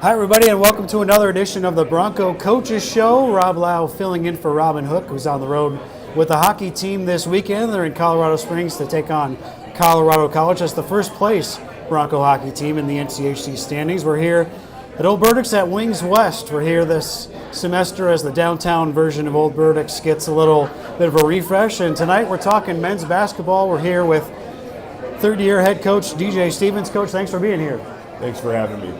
Hi, everybody, and welcome to another edition of the Bronco Coaches Show. Rob Lau filling in for Robin Hook, who's on the road with the hockey team this weekend. They're in Colorado Springs to take on Colorado College. That's the first place Bronco hockey team in the NCHC standings. We're here at Old Burdocks at Wings West. We're here this semester as the downtown version of Old Burdocks gets a little bit of a refresh. And tonight we're talking men's basketball. We're here with third-year head coach DJ Stevens. Coach, thanks for being here. Thanks for having me.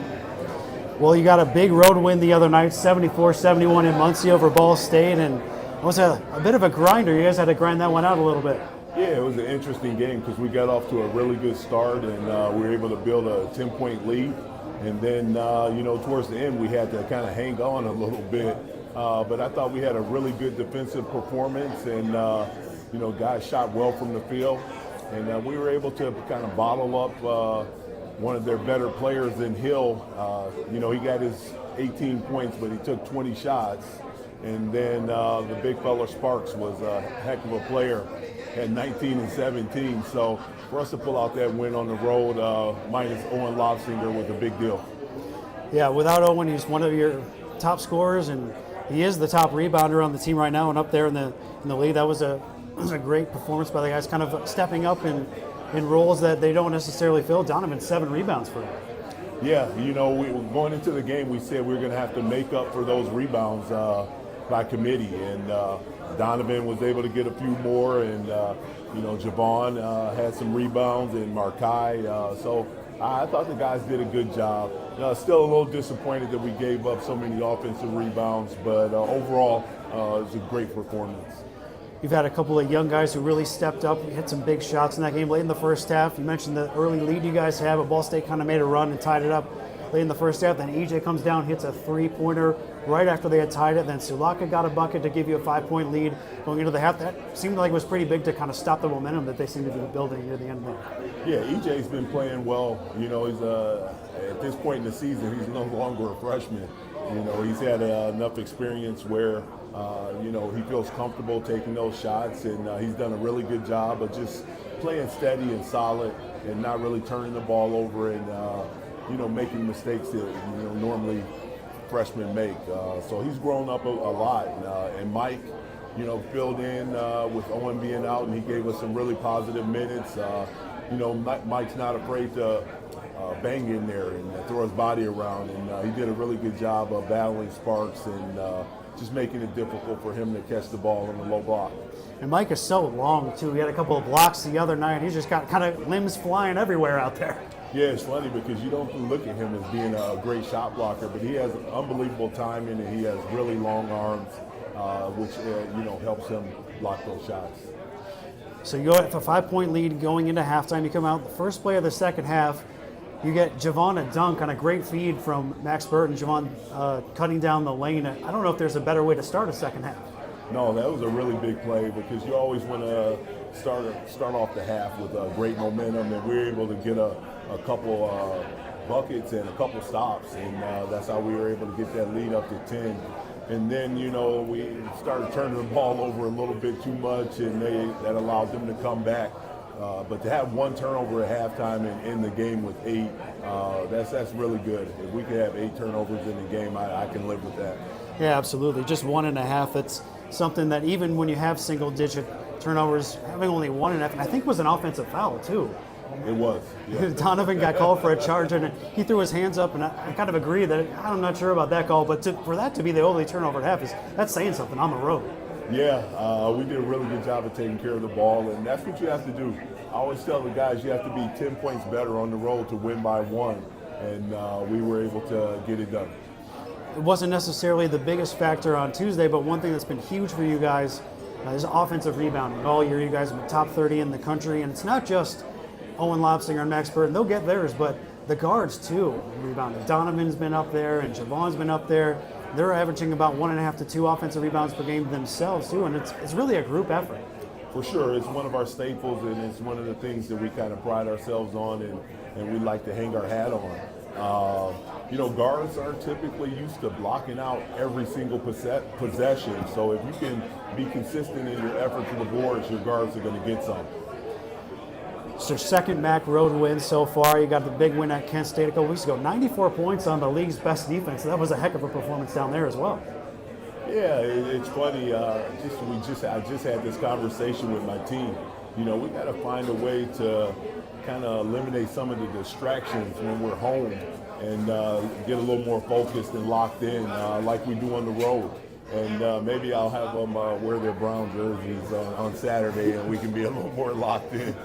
Well, you got a big road win the other night, 74-71 in Muncie over Ball State, and it was a bit of a grinder. You guys had to grind that one out a little bit. Yeah, it was an interesting game because we got off to a really good start and we were able to build a 10-point lead. And then, towards the end, we had to kind of hang on a little bit. But I thought we had a really good defensive performance and, guys shot well from the field. And we were able to kind of bottle up one of their better players in Hill. He got his 18 points, but he took 20 shots. And then the big fella Sparks was a heck of a player, had 19 and 17. So for us to pull out that win on the road, minus Owen Lobsinger, was a big deal. Yeah, without Owen, he's one of your top scorers, and he is the top rebounder on the team right now and up there in the league. That was a great performance by the guys, kind of stepping up in roles that they don't necessarily fill. Donovan, 7 rebounds for him. Yeah, we were going into the game, we said we were going to have to make up for those rebounds by committee, and Donovan was able to get a few more, and Javon had some rebounds, and Markai. So I thought the guys did a good job. Still a little disappointed that we gave up so many offensive rebounds, but overall it was a great performance. You've had a couple of young guys who really stepped up, hit some big shots in that game late in the first half. You mentioned the early lead you guys have, but Ball State kind of made a run and tied it up late in the first half. Then EJ comes down, hits a three-pointer right after they had tied it. Then Sulaka got a bucket to give you a 5-point lead going into the half. That seemed like it was pretty big to kind of stop the momentum that they seemed to be building near the end there. Yeah, EJ's been playing well. He's at this point in the season, he's no longer a freshman. He's had enough experience where he feels comfortable taking those shots, and he's done a really good job of just playing steady and solid and not really turning the ball over and, making mistakes that, normally freshmen make. So he's grown up a lot. And Mike, filled in with Owen being out, and he gave us some really positive minutes. Mike's not afraid to bang in there and throw his body around, and he did a really good job of battling Sparks and just making it difficult for him to catch the ball in the low block. And Mike is so long, too. He had a couple of blocks the other night. He's just got kind of limbs flying everywhere out there. Yeah, it's funny because you don't look at him as being a great shot blocker, but he has unbelievable timing and he has really long arms, which helps him block those shots. So you go for a 5-point lead going into halftime. You come out the first play of the second half. You get Javon a dunk on a great feed from Max Burton. Javon cutting down the lane. I don't know if there's a better way to start a second half. No, that was a really big play because you always want to start off the half with great momentum, and we were able to get a couple buckets and a couple stops, and that's how we were able to get that lead up to 10. And then, we started turning the ball over a little bit too much, and that allowed them to come back. But to have one turnover at halftime and end the game with 8, that's really good. If we could have 8 turnovers in the game, I can live with that. Yeah, absolutely. Just 1.5. That's something that even when you have single-digit turnovers, having only 1.5, and I think was an offensive foul too. It was. Yeah. Donovan got called for a charge, and he threw his hands up, and I kind of agree that I'm not sure about that call, but for that to be the only turnover at half, that's saying something on the road. Yeah, we did a really good job of taking care of the ball, and that's what you have to do. I always tell the guys you have to be 10 points better on the road to win by 1, and we were able to get it done. It wasn't necessarily the biggest factor on Tuesday, but one thing that's been huge for you guys is offensive rebounding. All year you guys have been top 30 in the country, and it's not just Owen Lobsinger and Max Burton. They'll get theirs, but the guards too rebounding. Donovan's been up there, and Javon's been up there. They're averaging about 1.5 to 2 offensive rebounds per game themselves too, and it's really a group effort. For sure, it's one of our staples, and it's one of the things that we kind of pride ourselves on, and we like to hang our hat on. Guards are typically used to blocking out every single possession. So if you can be consistent in your effort to the boards, your guards are going to get some. It's their second MAC road win so far. You got the big win at Kent State a couple weeks ago. 94 points on the league's best defense. That was a heck of a performance down there as well. Yeah, it's funny. I just had this conversation with my team. We got to find a way to kind of eliminate some of the distractions when we're home and get a little more focused and locked in like we do on the road. And maybe I'll have them wear their brown jerseys on Saturday, and we can be a little more locked in.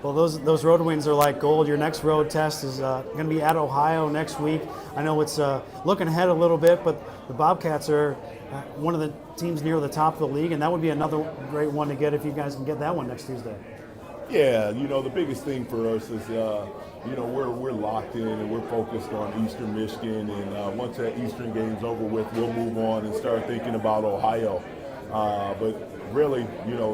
Well, those road wins are like gold. Your next road test is going to be at Ohio next week. I know it's looking ahead a little bit, but the Bobcats are one of the teams near the top of the league, and that would be another great one to get if you guys can get that one next Tuesday. Yeah, the biggest thing for us is, we're locked in and we're focused on Eastern Michigan. And once that Eastern game's over with, we'll move on and start thinking about Ohio. But really,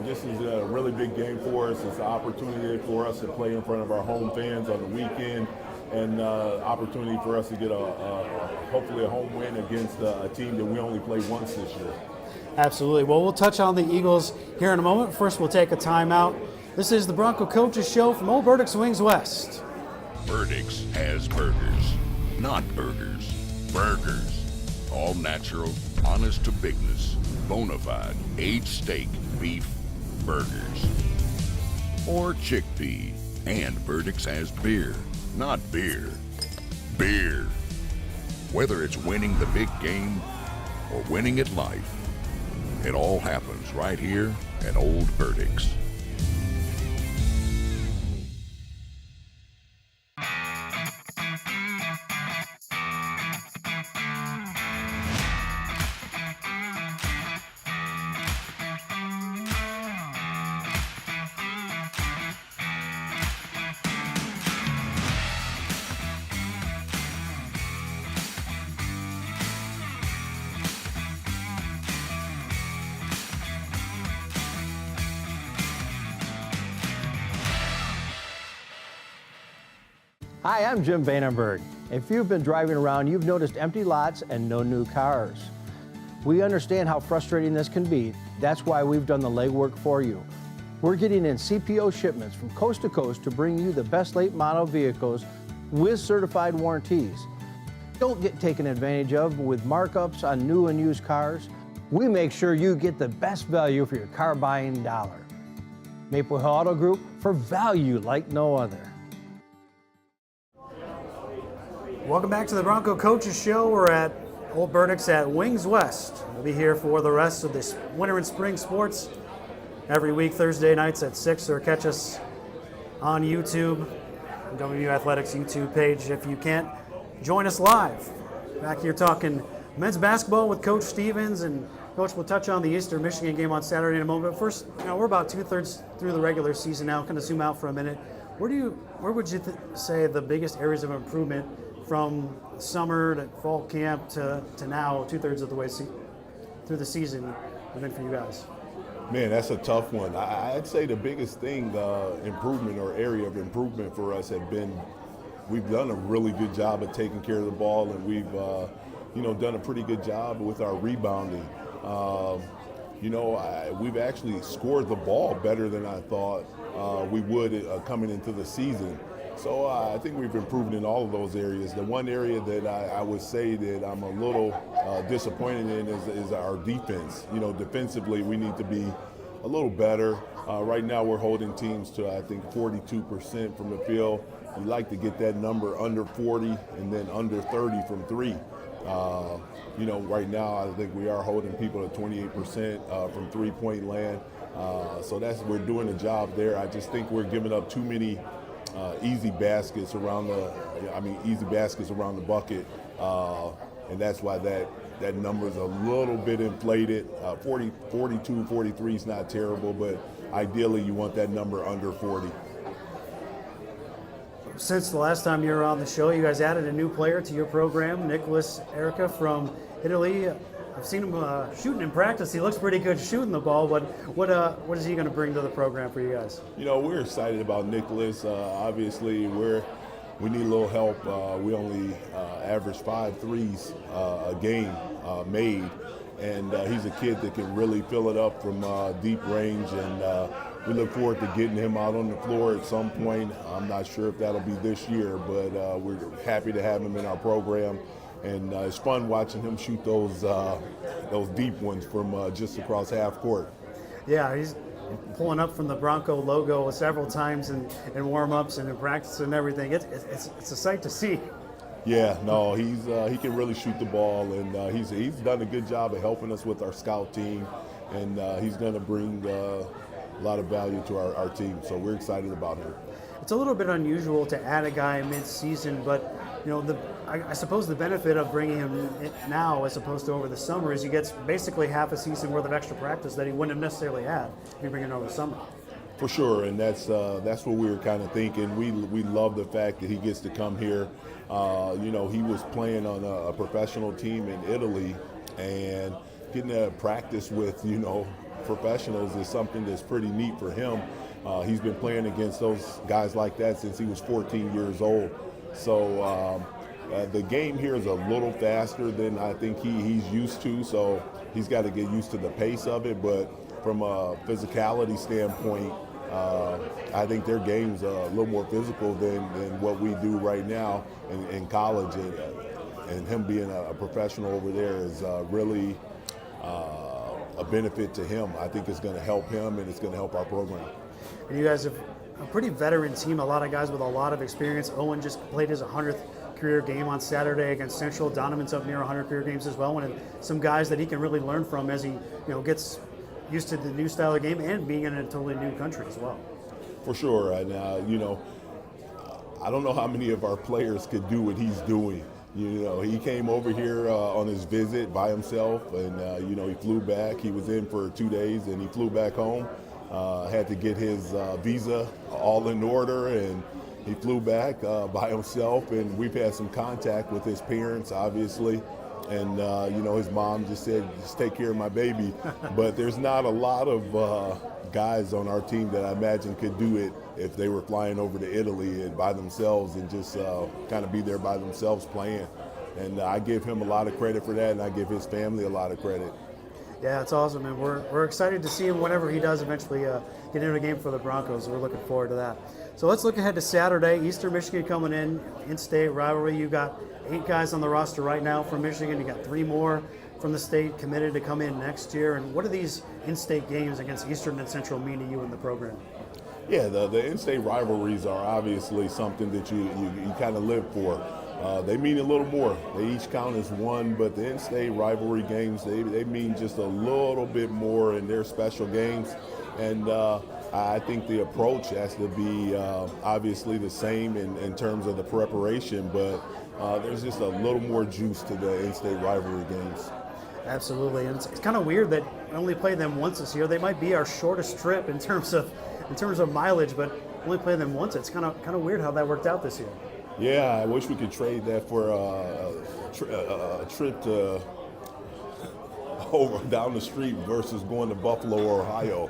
this is a really big game for us. It's an opportunity for us to play in front of our home fans on the weekend, and opportunity for us to get hopefully a home win against a team that we only played once this year. Absolutely. Well, we'll touch on the Eagles here in a moment. First, we'll take a timeout. This is the Bronco Coaches Show from Old Burdick's Wings West. Burdick's has burgers, not burgers. Burgers. All natural, honest to bigness, bona fide, aged steak, beef, burgers. Or chickpea. And Burdick's has beer, not beer. Beer. Whether it's winning the big game or winning at life, it all happens right here at Old Burdick's. Hi, I'm Jim Vandenberg. If you've been driving around, you've noticed empty lots and no new cars. We understand how frustrating this can be. That's why we've done the legwork for you. We're getting in CPO shipments from coast to coast to bring you the best late model vehicles with certified warranties. Don't get taken advantage of with markups on new and used cars. We make sure you get the best value for your car buying dollar. Maple Hill Auto Group, for value like no other. Welcome back to the Bronco Coaches Show. We're at Old Burdick's at Wings West. We'll be here for the rest of this winter and spring sports every week, Thursday nights at 6, or catch us on YouTube, WU Athletics YouTube page if you can't join us live. Back here talking men's basketball with Coach Stevens, and Coach, we'll touch on the Eastern Michigan game on Saturday in a moment. But first, we're about 2/3 through the regular season now. Kind of zoom out for a minute. Where would you say the biggest areas of improvement from summer to fall camp to now, 2/3 of the way through the season, have been for you guys? Man, that's a tough one. I'd say the biggest thing, improvement or area of improvement for us have been, we've done a really good job of taking care of the ball, and we've, done a pretty good job with our rebounding. We've actually scored the ball better than I thought we would coming into the season. So I think we've improved in all of those areas. The one area that I would say that I'm a little disappointed in is our defense. Defensively, we need to be a little better. Right now, we're holding teams to, I think, 42% from the field. We like to get that number under 40 and then under 30 from three. Right now, I think we are holding people to 28% from three-point land. So we're doing a job there. I just think we're giving up too many easy baskets around the bucket, and that's why that number is a little bit inflated. 42, 43 is not terrible, but ideally you want that number under 40. Since the last time you were on the show, you guys added a new player to your program, Nicholas Erica from Italy. I've seen him shooting in practice. He looks pretty good shooting the ball. What is he going to bring to the program for you guys? We're excited about Nicholas. Obviously, we need a little help. We only average 5 threes a game made, and he's a kid that can really fill it up from deep range. And we look forward to getting him out on the floor at some point. I'm not sure if that'll be this year, but we're happy to have him in our program. And it's fun watching him shoot those deep ones from just across half court. Yeah, he's pulling up from the Bronco logo several times in warm-ups and in practice and everything. It's a sight to see. Yeah, no, he can really shoot the ball, and he's done a good job of helping us with our scout team, and he's going to bring a lot of value to our team. So we're excited about him. It's a little bit unusual to add a guy mid-season, but I suppose the benefit of bringing him in now as opposed to over the summer is he gets basically half a season worth of extra practice that he wouldn't have necessarily had if you bring him over the summer. For sure, and that's what we were kind of thinking. We love the fact that he gets to come here. He was playing on a professional team in Italy, and getting to practice with professionals is something that's pretty neat for him. He's been playing against those guys like that since he was 14 years old. So the game here is a little faster than I think he's used to, so he's got to get used to the pace of it. But from a physicality standpoint, I think their game's a little more physical than what we do right now in college. And him being a professional over there is really a benefit to him. I think it's going to help him, and it's going to help our program. And you guys have a pretty veteran team, a lot of guys with a lot of experience. Owen just played his 100th career game on Saturday against Central. Donovan's up near 100 career games as well, and some guys that he can really learn from as he gets used to the new style of game and being in a totally new country as well. For sure, and I don't know how many of our players could do what he's doing. He came over here on his visit by himself, and he flew back. He was in for 2 days, and he flew back home. Had to get his visa all in order, and he flew back by himself. And we've had some contact with his parents, obviously. And, his mom just said, just take care of my baby. But there's not a lot of guys on our team that I imagine could do it if they were flying over to Italy and by themselves and just kind of be there by themselves playing. And I give him a lot of credit for that, and I give his family a lot of credit. Yeah, it's awesome, and we're excited to see him whenever he does eventually get into a game for the Broncos. We're looking forward to that. So let's look ahead to Saturday. Eastern Michigan coming in-state rivalry. You've got 8 guys on the roster right now from Michigan. You got 3 more from the state committed to come in next year. And what do these in-state games against Eastern and Central mean to you in the program? Yeah, the in-state rivalries are obviously something that you kind of live for. They mean a little more. They each count as one, but the in-state rivalry games, they mean just a little bit more, in their special games. And I think the approach has to be obviously the same in terms of the preparation, but there's just a little more juice to the in-state rivalry games. Absolutely, and it's kind of weird that we only play them once this year. They might be our shortest trip in terms of mileage, but only play them once. It's kind of weird how that worked out this year. Yeah, I wish we could trade that for a trip to over down the street versus going to Buffalo or Ohio.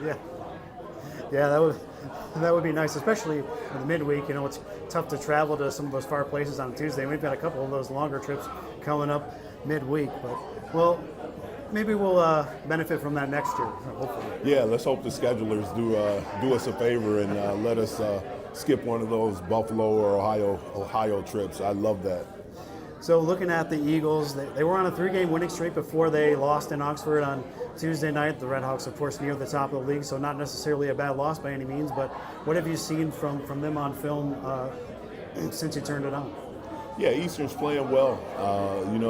Yeah, that would be nice, especially in the midweek. It's tough to travel to some of those far places on Tuesday. We've got a couple of those longer trips coming up midweek, but maybe we'll benefit from that next year, hopefully. Yeah, let's hope the schedulers do us a favor and let us skip one of those Buffalo or Ohio trips. I love that. So looking at the Eagles, they were on a 3-game winning streak before they lost in Oxford on Tuesday night. The Redhawks, of course, near the top of the league, so not necessarily a bad loss by any means, but what have you seen from them on film since you turned it on? Yeah, Eastern's playing well.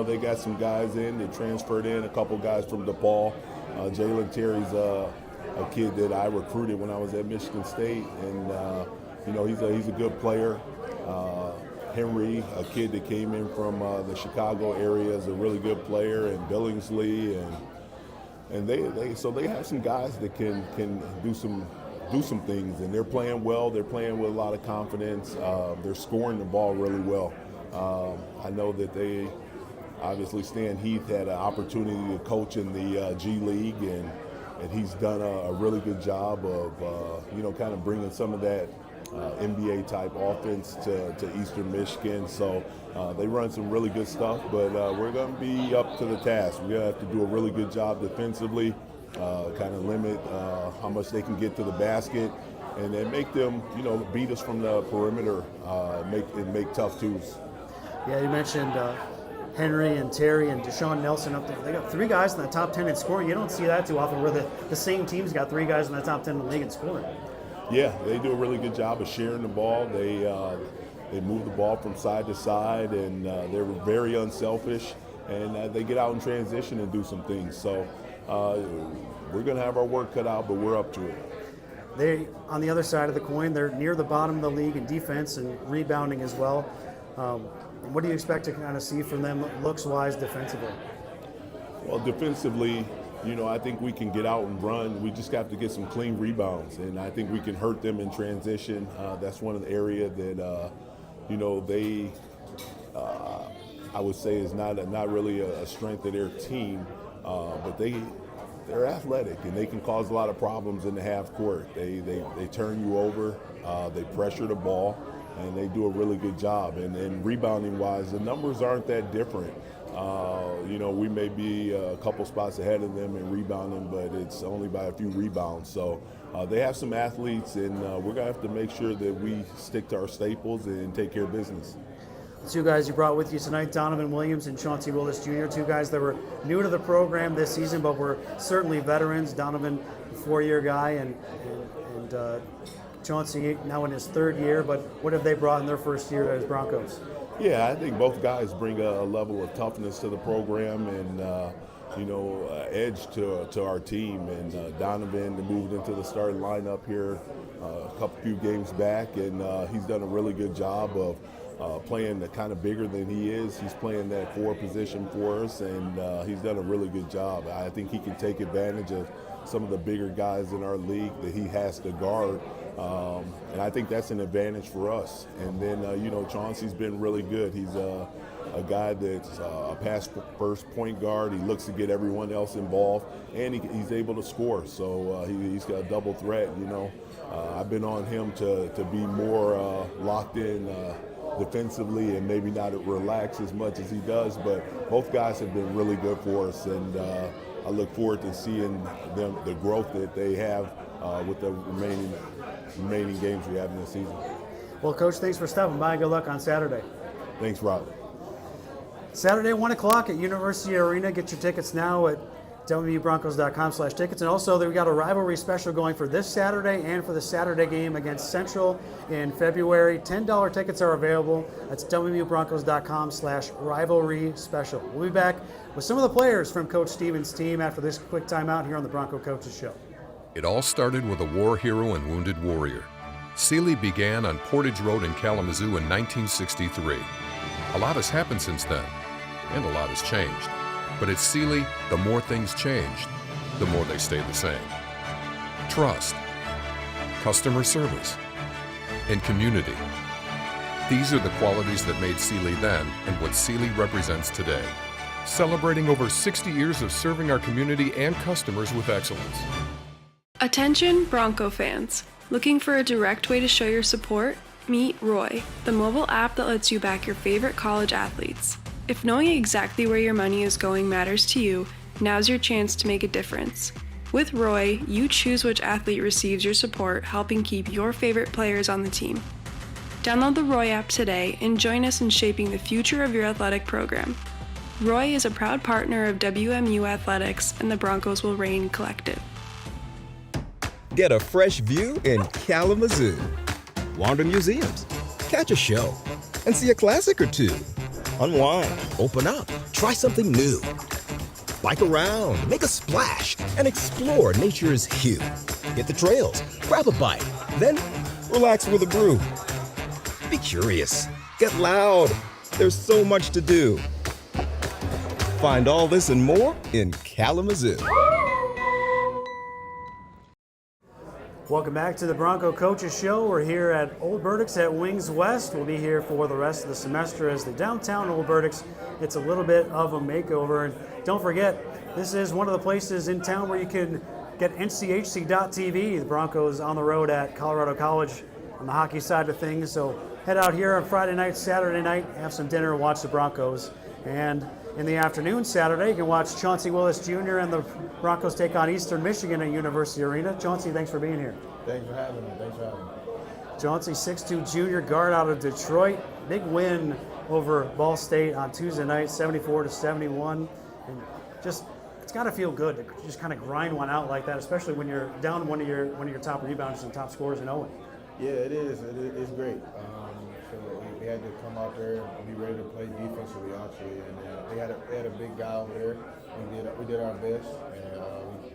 They got some guys in that transferred in, a couple guys from DePaul. Jalen Terry's a kid that I recruited when I was at Michigan State, and he's a good player. Henry, a kid that came in from the Chicago area, is a really good player, and Billingsley, and they have some guys that can do some things, and they're playing well. They're playing with a lot of confidence. They're scoring the ball really well. I know that they obviously Stan Heath had an opportunity to coach in the G League, and he's done a really good job of kind of bringing some of that NBA type offense to Eastern Michigan. So they run some really good stuff, but we're going to be up to the task. We're going to have to do a really good job defensively kind of limit how much they can get to the basket, and then make them, beat us from the perimeter, make tough twos. Yeah, you mentioned Henry and Terry and Deshaun Nelson up there. They got 3 guys in the top 10 in scoring. You don't see that too often, where the same team's got 3 guys in the top 10 in the league in scoring. Yeah, they do a really good job of sharing the ball. They move the ball from side to side, and they're very unselfish, and they get out in transition and do some things. So we're going to have our work cut out, but we're up to it. They, on the other side of the coin, they're near the bottom of the league in defense and rebounding as well. What do you expect to kind of see from them looks-wise defensively? Well, defensively, I think we can get out and run. We just have to get some clean rebounds, and I think we can hurt them in transition. That's one of the areas that, they, I would say, is not really a strength of their team, but they're athletic, and they can cause a lot of problems in the half court. They turn you over, they pressure the ball, and they do a really good job. And rebounding-wise, the numbers aren't that different. We may be a couple spots ahead of them in rebounding, but it's only by a few rebounds. So they have some athletes, and we're going to have to make sure that we stick to our staples and take care of business. The 2 guys you brought with you tonight, Donovan Williams and Chauncey Willis Jr., 2 guys that were new to the program this season, but were certainly veterans. Donovan, a 4-year guy, and Chauncey now in his 3rd year, but what have they brought in their first year as Broncos? Yeah, I think both guys bring a level of toughness to the program and, edge to our team. And Donovan moved into the starting lineup here a few games back, and he's done a really good job of playing kind of bigger than he is. He's playing that 4 position for us, and he's done a really good job. I think he can take advantage of some of the bigger guys in our league that he has to guard. And I think that's an advantage for us. And then, Chauncey's been really good. He's a guy that's a pass-first point guard. He looks to get everyone else involved, and he's able to score. So he's got a double threat, I've been on him to be more locked in defensively and maybe not relax as much as he does. But both guys have been really good for us, and I look forward to seeing them, the growth that they have with the remaining games we have in the season. Well, Coach, thanks for stopping by. Good luck on Saturday. Thanks, Rob. Saturday, 1 o'clock at University Arena. Get your tickets now at wbroncos.com/tickets. And also, we got a rivalry special going for this Saturday and for the Saturday game against Central in February. $10 tickets are available. That's wbroncos.com/rivalry special. We'll be back with some of the players from Coach Stevens' team after this quick timeout here on the Bronco Coaches Show. It all started with a war hero and wounded warrior. Sealy began on Portage Road in Kalamazoo in 1963. A lot has happened since then, and a lot has changed. But at Sealy, the more things changed, the more they stayed the same. Trust, customer service, and community. These are the qualities that made Sealy then and what Sealy represents today. Celebrating over 60 years of serving our community and customers with excellence. Attention Bronco fans. Looking for a direct way to show your support? Meet Roy, the mobile app that lets you back your favorite college athletes. If knowing exactly where your money is going matters to you, now's your chance to make a difference. With Roy, you choose which athlete receives your support, helping keep your favorite players on the team. Download the Roy app today and join us in shaping the future of your athletic program. Roy is a proud partner of WMU Athletics and the Broncos Will Reign Collective. Get a fresh view in Kalamazoo. Wander museums, catch a show, and see a classic or two. Unwind, open up, try something new. Bike around, make a splash, and explore nature's hue. Hit the trails, grab a bite, then relax with a brew. Be curious, get loud. There's so much to do. Find all this and more in Kalamazoo. Welcome back to the Bronco Coaches Show. We're here at Old Burdick's at Wings West. We'll be here for the rest of the semester as the downtown Old Burdick's gets a little bit of a makeover. And don't forget, this is one of the places in town where you can get NCHC.TV. The Broncos on the road at Colorado College on the hockey side of things. So head out here on Friday night, Saturday night, have some dinner and watch the Broncos. And in the afternoon, Saturday, you can watch Chauncey Willis Jr. and the Broncos take on Eastern Michigan at University Arena. Chauncey, thanks for being here. Thanks for having me. Chauncey, 6'2" junior guard out of Detroit. Big win over Ball State on Tuesday night, 74-71. And just, it's got to feel good to just kind of grind one out like that, especially when you're down one of your top rebounders and top scorers in Owen. Yeah, it is. It's great. So we had to come out there and be ready to play defensively, actually. And they had a big guy over there. We did our best, and we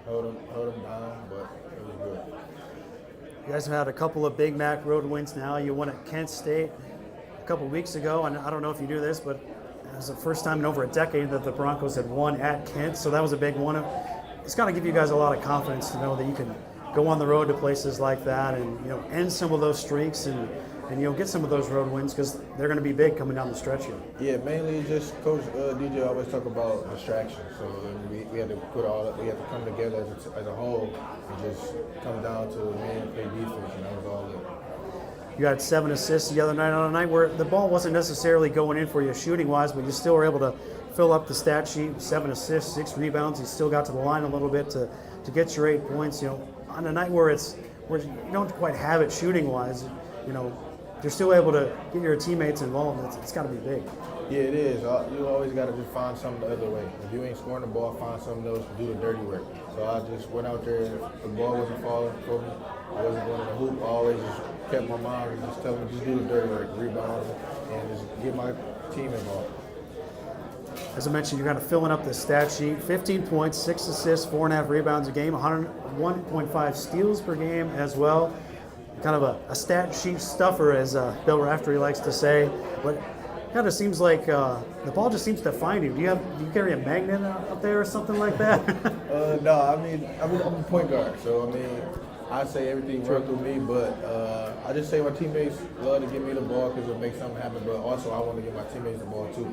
held them down, but it was good. You guys have had a couple of Big Mac road wins now. You won at Kent State a couple of weeks ago, and I don't know if you knew this, but it was the first time in over a decade that the Broncos had won at Kent, so that was a big one. It's got to give you guys a lot of confidence to know that you can go on the road to places like that and end some of those streaks and get some of those road wins, because they're going to be big coming down the stretch here. Yeah, mainly just Coach DJ always talk about distractions. So we had to we had to come together as a whole and just come down to play defense, and that was all it. You had 7 assists the other night on a night where the ball wasn't necessarily going in for you shooting wise, but you still were able to fill up the stat sheet. 7 assists, 6 rebounds. You still got to the line a little bit to get your 8 points. On a night where you don't quite have it shooting wise, you're still able to get your teammates involved. It's got to be big. Yeah, it is. You always got to just find something the other way. If you ain't scoring the ball, find something else to do the dirty work. So I just went out there. The ball wasn't falling for me. I wasn't going to the hoop. I always just kept my mind and just telling me just do the dirty work, rebound, and just get my team involved. As I mentioned, you're kind of filling up the stat sheet. 15 points, 6 assists, 4.5 rebounds a game, 101.5 steals per game as well. Kind of a stat sheet stuffer, as Bill Raftery likes to say. But it kind of seems like the ball just seems to find you. Do you carry a magnet up there or something like that? No, I'm a point guard, so I say everything run through me, but I just say my teammates love to give me the ball because it makes something happen, but also I want to give my teammates the ball too.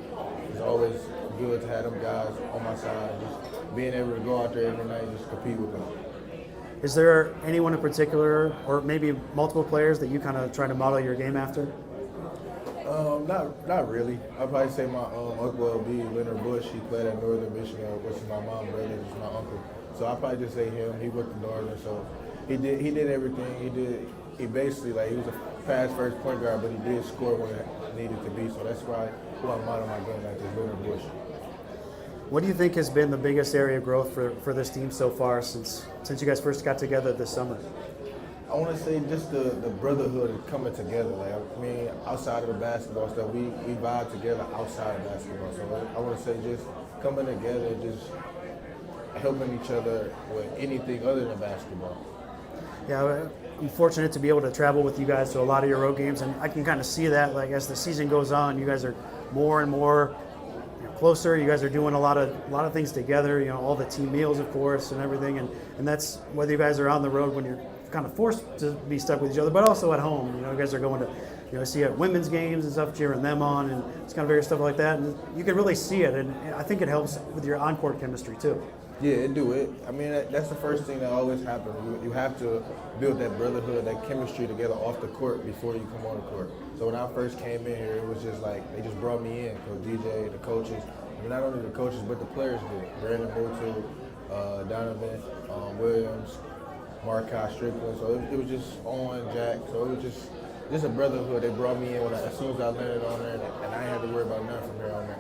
It's always good to have them guys on my side, just being able to go out there every night and just compete with them. Is there anyone in particular, or maybe multiple players, that you kind of try to model your game after? Not really. I'd probably say my uncle will be Leonard Bush. He played at Northern Michigan, which is my mom's brother, which is my uncle. So I'd probably just say him. He went to Northern, so he did everything. He basically, he was a pass first point guard, but he did score when it needed to be. So that's why who I model my game after is Leonard Bush. What do you think has been the biggest area of growth for this team so far since you guys first got together this summer? I want to say just the brotherhood of coming together. Outside of the basketball stuff, we vibe together outside of basketball. So I want to say just coming together, just helping each other with anything other than basketball. Yeah, I'm fortunate to be able to travel with you guys to a lot of your road games, and I can kind of see that. As the season goes on, you guys are more and more closer. You guys are doing a lot of things together. All the team meals, of course, and everything. And that's whether you guys are on the road when you're kind of forced to be stuck with each other, but also at home. You guys are going to see at women's games and stuff, cheering them on, and it's kind of various stuff like that. And you can really see it, and I think it helps with your on-court chemistry too. Yeah, it do. That's the first thing that always happens. You have to build that brotherhood, that chemistry together off the court before you come on the court. So when I first came in here, it was just they just brought me in. Coach DJ, the coaches, not only the coaches, but the players did. Brandon Motul, Donovan Williams, Markai Strickland. So it was just on Jack. So it was just a brotherhood. They brought me in as soon as I landed on there, and I didn't have to worry about nothing from here on there.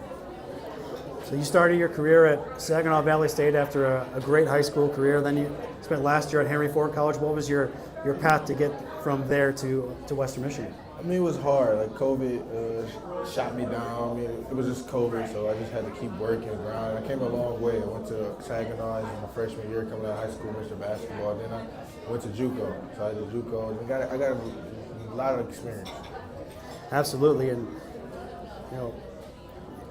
So you started your career at Saginaw Valley State after a great high school career. Then you spent last year at Henry Ford College. What was your path to get from there to Western Michigan? It was hard. COVID shot me down. It was just COVID, so I just had to keep working, grinding. I came a long way. I went to Saginaw in my freshman year, coming out of high school, Mr. Basketball. Then I went to JUCO. So I did JUCO. I got a lot of experience. Absolutely, and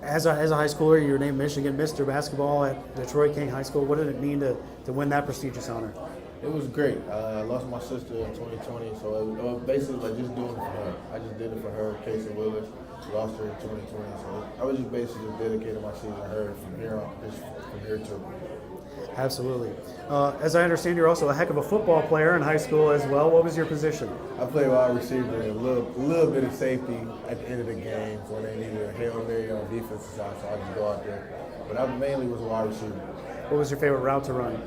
as a high schooler, you were named Michigan Mr. Basketball at Detroit King High School. What did it mean to win that prestigious honor? It was great. I lost my sister in 2020, so it was basically just doing it for her. I just did it for her, Casey Willis. Lost her in 2020, so I was just basically just dedicating my season to her from here on, from here to. Absolutely. As I understand, you're also a heck of a football player in high school as well. What was your position? I play wide receiver and a little bit of safety at the end of the game when they needed a Hail Mary on the defensive side, so I just go out there. But I mainly was a wide receiver. What was your favorite route to run?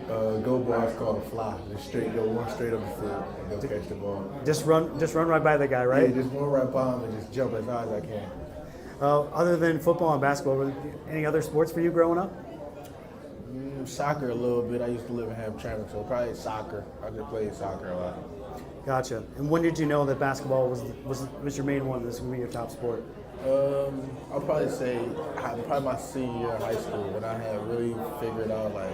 Go ball is called a fly. Just one straight up the field and go catch the ball. Just run right by the guy, right? Yeah, just run right by him and just jump as high as I can. Other than football and basketball, were there any other sports for you growing up? Soccer a little bit. I used to live in Hamtramck, so probably soccer. I just played soccer a lot. Gotcha. And when did you know that basketball was your main one? This would be your top sport? I'll probably say probably my senior year of high school when I had really figured out like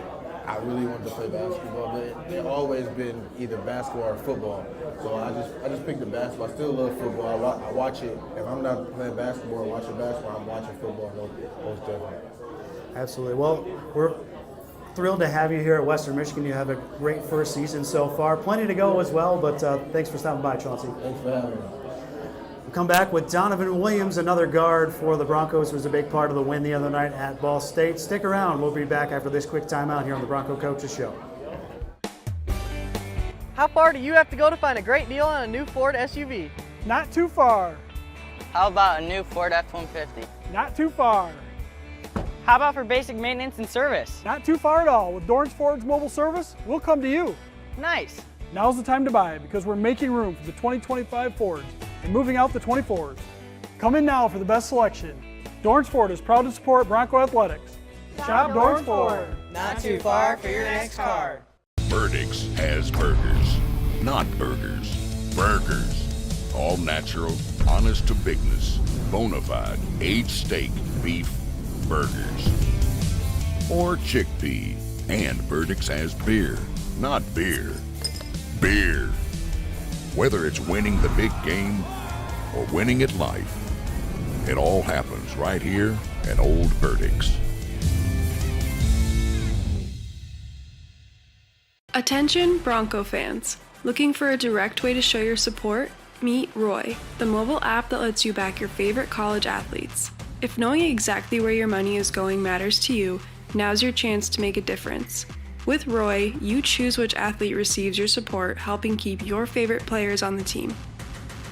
I really wanted to play basketball. But it always been either basketball or football. So I just picked the basketball. I still love football. I watch it. If I'm not playing basketball or watching basketball, I'm watching football most definitely. Absolutely. Well, we're thrilled to have you here at Western Michigan. You have a great first season so far. Plenty to go as well, but thanks for stopping by, Chauncey. Thanks for having me. We'll come back with Donovan Williams, another guard for the Broncos, who was a big part of the win the other night at Ball State. Stick around. We'll be back after this quick timeout here on the Bronco Coaches Show. How far do you have to go to find a great deal on a new Ford SUV? Not too far. How about a new Ford F-150? Not too far. How about for basic maintenance and service? Not too far at all. With Dorrance Ford's mobile service, we'll come to you. Nice. Now's the time to buy because we're making room for the 2025 Fords and moving out the 24s. Come in now for the best selection. Dorrance Ford is proud to support Bronco Athletics. Shop Dorrance Ford. Not too far for your next car. Burdick's has burgers, not burgers. Burgers. All natural, honest to bigness, bona fide, aged steak, beef, burgers. Or chickpea. And Burdick's has beer, not beer. Beer. Whether it's winning the big game or winning at life, it all happens right here at Old Burdick's. Attention Bronco fans. Looking for a direct way to show your support? Meet Roy, the mobile app that lets you back your favorite college athletes. If knowing exactly where your money is going matters to you, now's your chance to make a difference. With Roy, you choose which athlete receives your support, helping keep your favorite players on the team.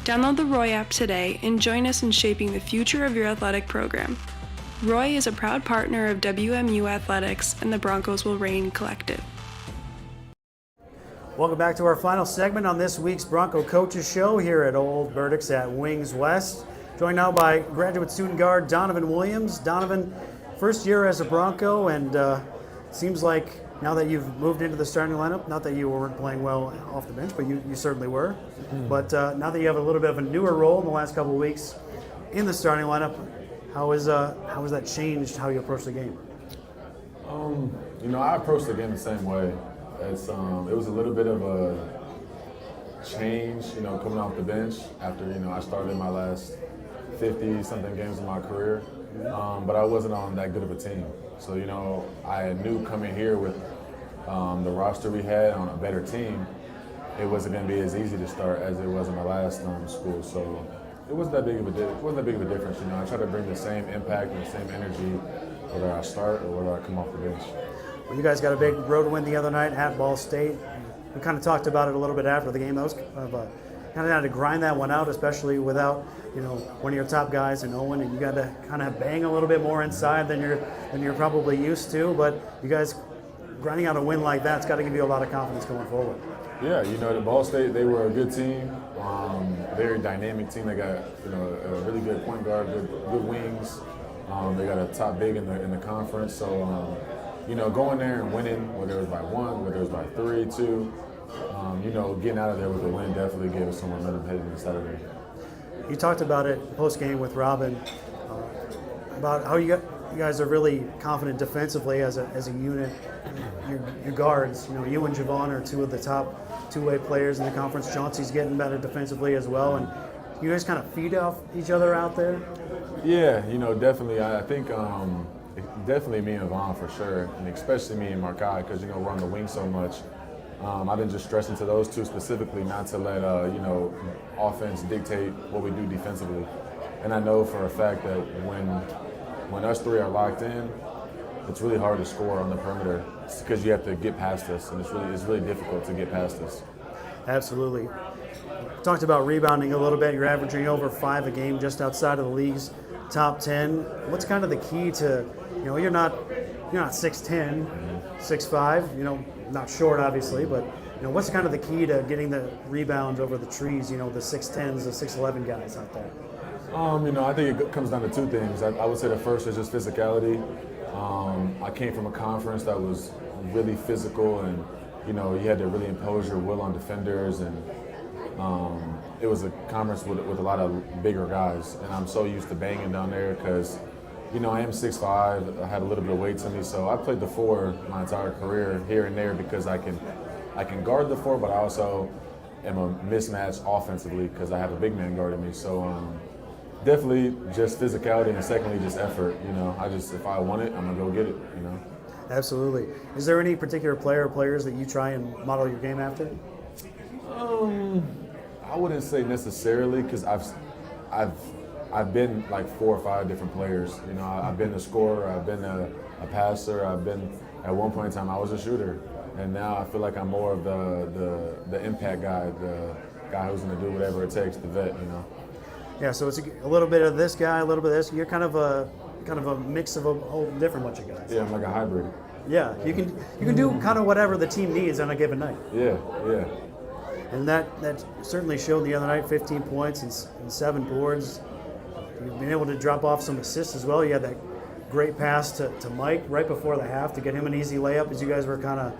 Download the Roy app today and join us in shaping the future of your athletic program. Roy is a proud partner of WMU Athletics and the Broncos Will Reign Collective. Welcome back to our final segment on this week's Bronco Coaches Show here at Old Burdick's at Wings West. Joined now by graduate student guard Donovan Williams. Donovan, first year as a Bronco, and seems like now that you've moved into the starting lineup, not that you weren't playing well off the bench, but you certainly were. But now that you have a little bit of a newer role in the last couple of weeks in the starting lineup, how has that changed how you approach the game? I approached the game the same way. It was a little bit of a change, coming off the bench after, I started my last 50-something games in my career, but I wasn't on that good of a team. So, I knew coming here with the roster we had on a better team, it wasn't going to be as easy to start as it was in my last school. So it wasn't that big of a difference. I try to bring the same impact and the same energy whether I start or whether I come off the bench. Well, you guys got a big road win the other night at Ball State. We kind of talked about it a little bit after the game. That was kind of had to grind that one out, especially without one of your top guys in Owen, and you got to kind of bang a little bit more inside than you're probably used to. But you guys grinding out a win like that's got to give you a lot of confidence going forward. Yeah, the Ball State, they were a good team, very dynamic team. They got a really good point guard, good wings. They got a top big in the conference. So going there and winning, whether it was by 1, whether it was by 3, 2, getting out of there with a win definitely gave us some momentum heading into Saturday. You talked about it post-game with Robin, about how you guys are really confident defensively as a unit. Your guards, you and Javon are two of the top two-way players in the conference. Chauncey's getting better defensively as well, and you guys kind of feed off each other out there? Yeah, definitely. I think definitely me and Vaughn for sure, and especially me and Markai, because we're on the wing so much. I've been just stressing to those two specifically not to let offense dictate what we do defensively. And I know for a fact that when us three are locked in, it's really hard to score on the perimeter because you have to get past us, and it's really difficult to get past us. Absolutely. Talked about rebounding a little bit. You're averaging over 5 a game, just outside of the league's top 10. What's kind of the key to, you're not 6'10", 6'5", not short obviously, but what's kind of the key to getting the rebounds over the trees, the 6'10s, the 6'11 guys out there? I think it comes down to two things. I would say the first is just physicality. I came from a conference that was really physical, and you had to really impose your will on defenders, and it was a conference with a lot of bigger guys, and I'm so used to banging down there because, I am 6'5". I had a little bit of weight to me, so I played the 4 my entire career here and there because I can guard the 4, but I also am a mismatch offensively because I have a big man guarding me. So definitely just physicality, and secondly just effort. If I want it, I'm gonna go get it. Absolutely. Is there any particular player or players that you try and model your game after? I wouldn't say necessarily because I've been like 4 or 5 different players. I've been a scorer, I've been a passer, I've been at one point in time I was a shooter, and now I feel like I'm more of the impact guy, the guy who's going to do whatever it takes, the vet. Yeah, so it's a little bit of this guy, a little bit of this. You're kind of a mix of a whole different bunch of guys. Yeah, I'm like a hybrid. Yeah, you can do kind of whatever the team needs on a given night. Yeah. And that certainly showed the other night, 15 points and 7 boards. You've been able to drop off some assists as well. You had that great pass to Mike right before the half to get him an easy layup as you guys were kind of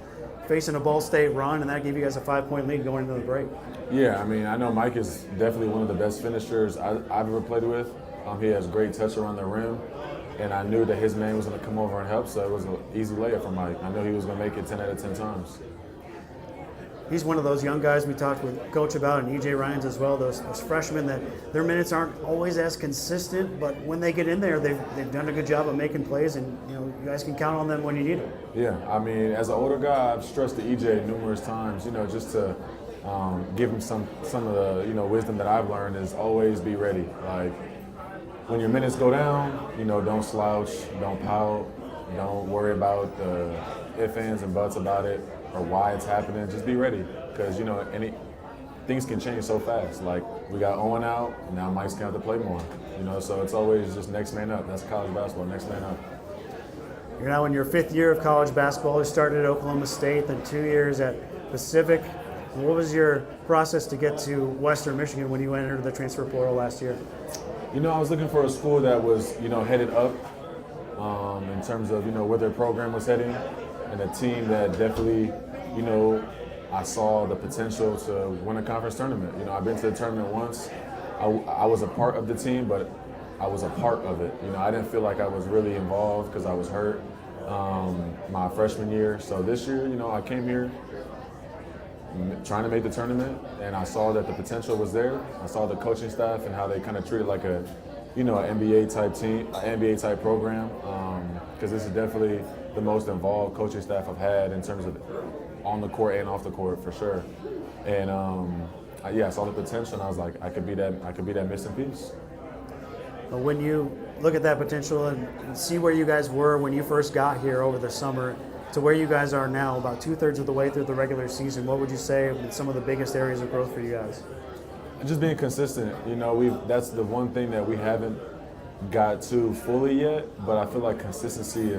facing a Ball State run, and that gave you guys a 5-point lead going into the break. Yeah, I know Mike is definitely one of the best finishers I've ever played with. He has great touch around the rim, and I knew that his man was going to come over and help, so it was an easy layup for Mike. I knew he was going to make it 10 out of 10 times. He's one of those young guys we talked with Coach about, and E.J. Ryans as well, those freshmen that their minutes aren't always as consistent, but when they get in there, they've done a good job of making plays, and you guys can count on them when you need them. Yeah, as an older guy, I've stressed to E.J. numerous times, just to give him some of the wisdom that I've learned is always be ready. Like when your minutes go down, don't slouch, don't pout, don't worry about the ifs, ands, and buts about it or why it's happening. Just be ready, because things can change so fast. Like we got Owen out, now Mike's gonna have to play more. So it's always just next man up. That's college basketball, next man up. You're now in your 5th year of college basketball. You started at Oklahoma State, then 2 years at Pacific. What was your process to get to Western Michigan when you entered the transfer portal last year? I was looking for a school that was, headed up in terms of, where their program was heading, and a team that definitely, I saw the potential to win a conference tournament. I've been to the tournament once. I was a part of the team, but I was a part of it. I didn't feel like I was really involved because I was hurt my freshman year. So this year, I came here trying to make the tournament, and I saw that the potential was there. I saw the coaching staff and how they kind of treated like an NBA type team, an NBA type program, because this is definitely the most involved coaching staff I've had in terms of on the court and off the court for sure. And I saw the potential, and I was like, I could be that missing piece. But when you look at that potential and see where you guys were when you first got here over the summer to where you guys are now, about 2/3 of the way through the regular season, what would you say have been some of the biggest areas of growth for you guys? Just being consistent. That's the one thing that we haven't got to fully yet, but I feel like consistency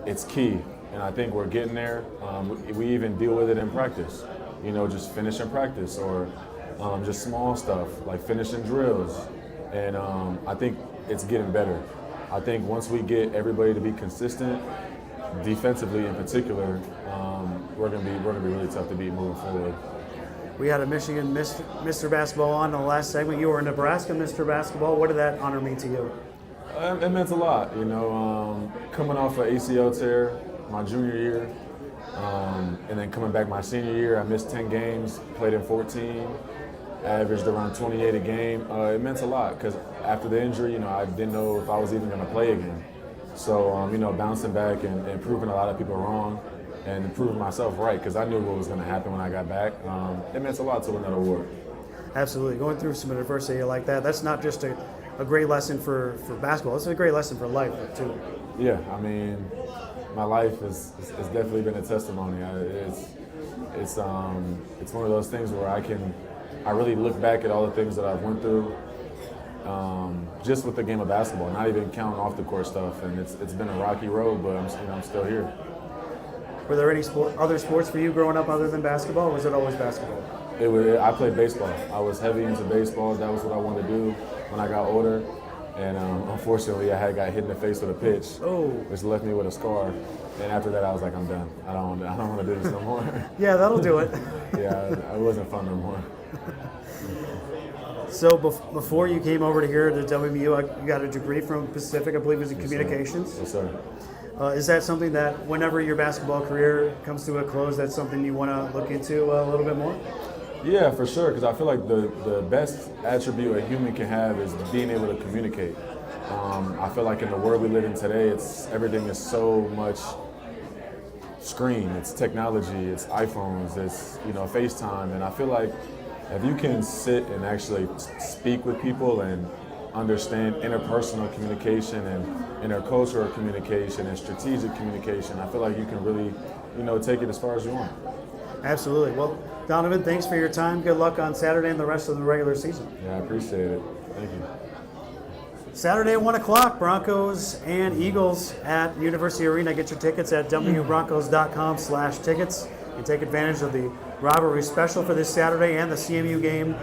it's key, and I think we're getting there. We even deal with it in practice. Just finishing practice, or just small stuff like finishing drills, and I think it's getting better. I think once we get everybody to be consistent, defensively in particular, we're gonna be really tough to beat moving forward. We had a Michigan Mr. Basketball on in the last segment. You were a Nebraska Mr. Basketball. What did that honor mean to you? It meant a lot, coming off an ACL tear my junior year, and then coming back my senior year. I missed 10 games, played in 14, averaged around 28 a game. It meant a lot because after the injury, I didn't know if I was even going to play again. So, bouncing back and proving a lot of people wrong and proving myself right, because I knew what was going to happen when I got back. It meant a lot to win that award. Absolutely. Going through some adversity like that, that's not just a a great lesson for basketball. It's a great lesson for life too. Yeah, I mean, my life has definitely been a testimony. It's one of those things where I really look back at all the things that I've went through, just with the game of basketball, not even counting off the court stuff. And it's been a rocky road, but I'm still here. Were there any other sports for you growing up other than basketball, or was it always basketball? I played baseball. I was heavy into baseball. That was what I wanted to do when I got older. And unfortunately, I got hit in the face with a pitch, which left me with a scar. And after that, I was like, I'm done. I don't want to do this no more. Yeah, that'll do it. Yeah, it wasn't fun no more. So before you came over to here to WMU, you got a degree from Pacific, I believe it was in communications. Yes, sir. Is that something that whenever your basketball career comes to a close, that's something you want to look into a little bit more? Yeah, for sure, because I feel like the best attribute a human can have is being able to communicate. I feel like in the world we live in today, everything is so much screen, it's technology, it's iPhones, it's FaceTime, and I feel like if you can sit and actually speak with people and understand interpersonal communication and intercultural communication and strategic communication, I feel like you can really, take it as far as you want. Absolutely. Well, Donovan, thanks for your time. Good luck on Saturday and the rest of the regular season. Yeah, I appreciate it. Thank you. Saturday at 1 o'clock, Broncos and Eagles at University Arena. Get your tickets at wbroncos.com/tickets and take advantage of the rivalry special for this Saturday and the CMU game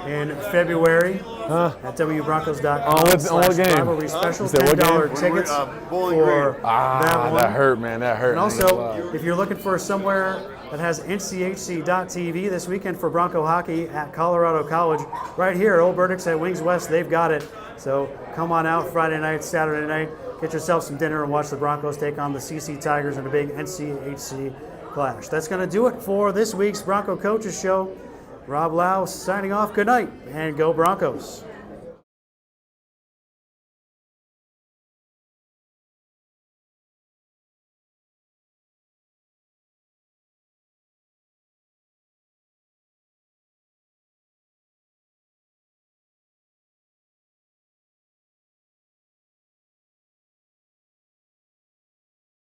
in February at wbroncos.com/rivalry special. $10 tickets for that one. That hurt, man. That hurt. And also, if you're looking for somewhere that has NCHC.TV this weekend for Bronco hockey at Colorado College, right here at Old Burdick's at Wings West, they've got it. So come on out Friday night, Saturday night, get yourself some dinner and watch the Broncos take on the CC Tigers in a big NCHC clash. That's going to do it for this week's Bronco Coaches Show. Rob Lau signing off. Good night and go Broncos.